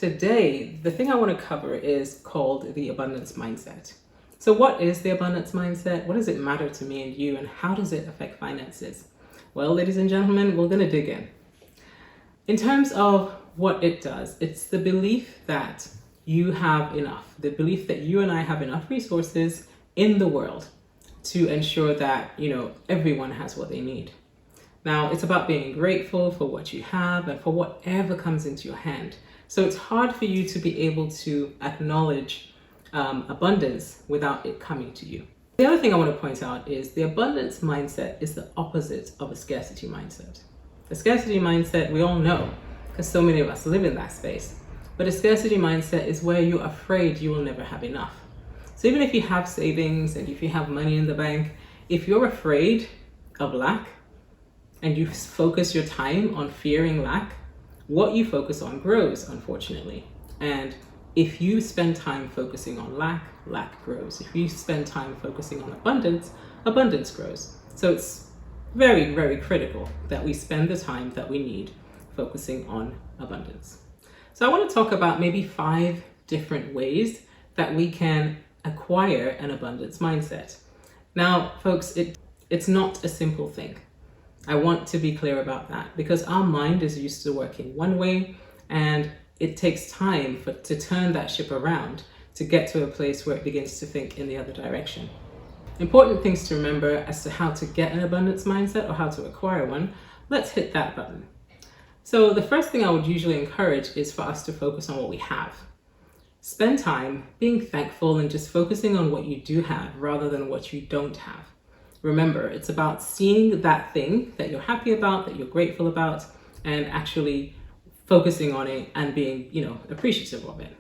Today, the thing I want to cover is called the abundance mindset. So what is the abundance mindset? What does it matter to me and you, and how does it affect finances? Well, ladies and gentlemen, we're going to dig in. In terms of what it does, it's the belief that you have enough, the belief that you and I have enough resources in the world to ensure that, everyone has what they need. Now, it's about being grateful for what you have and for whatever comes into your hand. So it's hard for you to be able to acknowledge abundance without it coming to you. The other thing I want to point out is the abundance mindset is the opposite of a scarcity mindset. The scarcity mindset, we all know, because so many of us live in that space. But a scarcity mindset is where you're afraid you will never have enough. So even if you have savings and if you have money in the bank, if you're afraid of lack and you focus your time on fearing lack, what you focus on grows, unfortunately. And if you spend time focusing on lack, lack grows. If you spend time focusing on abundance, abundance grows. So it's very, very critical that we spend the time that we need focusing on abundance. So I want to talk about maybe 5 different ways that we can acquire an abundance mindset. Now, folks, it's not a simple thing. I want to be clear about that because our mind is used to working one way, and it takes time to turn that ship around to get to a place where it begins to think in the other direction. Important things to remember as to how to get an abundance mindset or how to acquire one. Let's hit that button. So the first thing I would usually encourage is for us to focus on what we have. Spend time being thankful and just focusing on what you do have rather than what you don't have. Remember, it's about seeing that thing that you're happy about, that you're grateful about, and actually focusing on it and being, appreciative of it.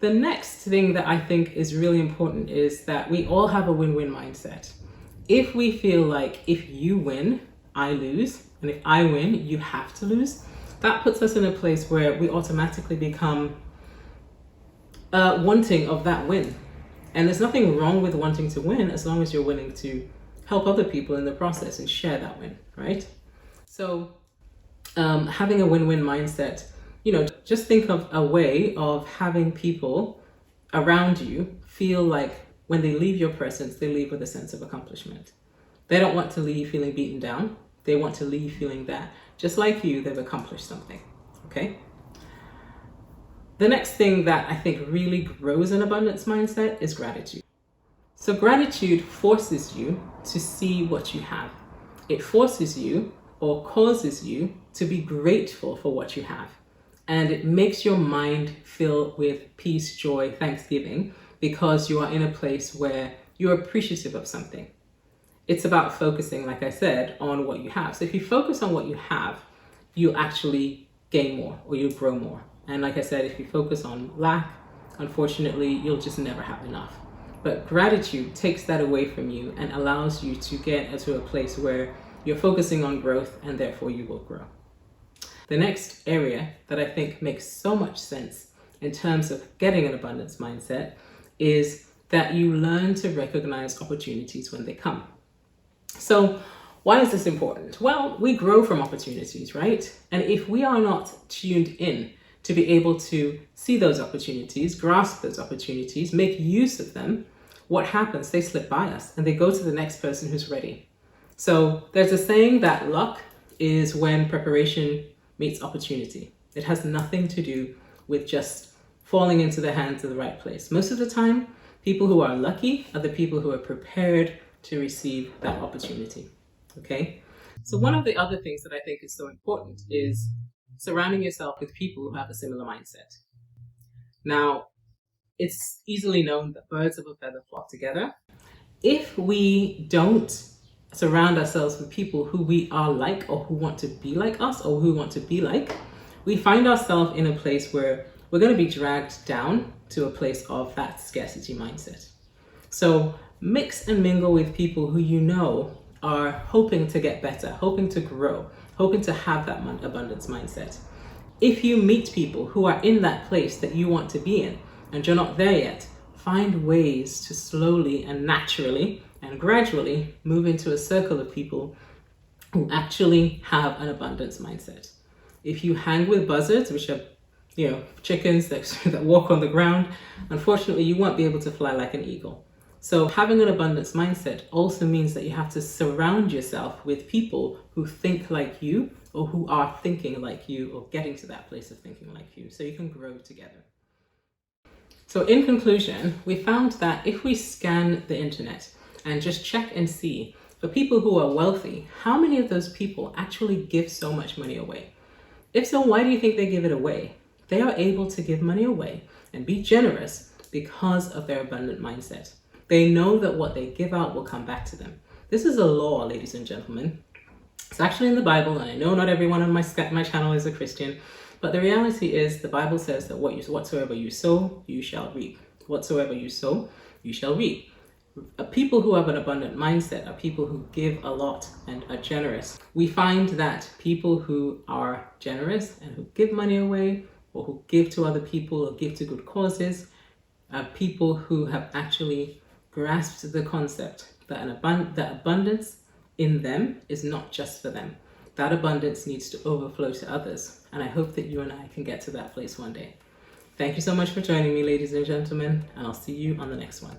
The next thing that I think is really important is that we all have a win-win mindset. If we feel like if you win, I lose, and if I win, you have to lose, that puts us in a place where we automatically become wanting of that win. And there's nothing wrong with wanting to win as long as you're willing to help other people in the process and share that win, right? So having a win-win mindset, just think of a way of having people around you feel like when they leave your presence, they leave with a sense of accomplishment. They don't want to leave feeling beaten down. They want to leave feeling that, just like you, they've accomplished something, okay? The next thing that I think really grows an abundance mindset is gratitude. So gratitude forces you to see what you have. It forces you or causes you to be grateful for what you have. And it makes your mind fill with peace, joy, thanksgiving, because you are in a place where you're appreciative of something. It's about focusing, like I said, on what you have. So if you focus on what you have, you actually gain more or you grow more. And like I said, if you focus on lack, unfortunately, you'll just never have enough. But gratitude takes that away from you and allows you to get to a place where you're focusing on growth and therefore you will grow. The next area that I think makes so much sense in terms of getting an abundance mindset is that you learn to recognize opportunities when they come. So why is this important? Well, we grow from opportunities, right? And if we are not tuned in to be able to see those opportunities, grasp those opportunities, make use of them, what happens? They slip by us and they go to the next person who's ready. So there's a saying that luck is when preparation meets opportunity. It has nothing to do with just falling into the hands of the right place. Most of the time, people who are lucky are the people who are prepared to receive that opportunity, okay? So one of the other things that I think is so important is surrounding yourself with people who have a similar mindset. Now, it's easily known that birds of a feather flock together. If we don't surround ourselves with people who we are like or who want to be like us or who want to be like, we find ourselves in a place where we're going to be dragged down to a place of that scarcity mindset. So mix and mingle with people who are hoping to get better, hoping to grow, hoping to have that abundance mindset. If you meet people who are in that place that you want to be in and you're not there yet, find ways to slowly and naturally and gradually move into a circle of people who actually have an abundance mindset. If you hang with buzzards, which are chickens that walk on the ground, unfortunately, you won't be able to fly like an eagle. So having an abundance mindset also means that you have to surround yourself with people who think like you, or who are thinking like you, or getting to that place of thinking like you, so you can grow together. So in conclusion, we found that if we scan the internet and just check and see, for people who are wealthy, how many of those people actually give so much money away? If so, why do you think they give it away? They are able to give money away and be generous because of their abundant mindset. They know that what they give out will come back to them. This is a law, ladies and gentlemen. It's actually in the Bible, and I know not everyone on my channel is a Christian, but the reality is the Bible says that whatsoever you sow, you shall reap. Whatsoever you sow, you shall reap. People who have an abundant mindset are people who give a lot and are generous. We find that people who are generous and who give money away, or who give to other people or give to good causes, are people who have actually grasped the concept that that abundance in them is not just for them. That abundance needs to overflow to others. And I hope that you and I can get to that place one day. Thank you so much for joining me, ladies and gentlemen, and I'll see you on the next one.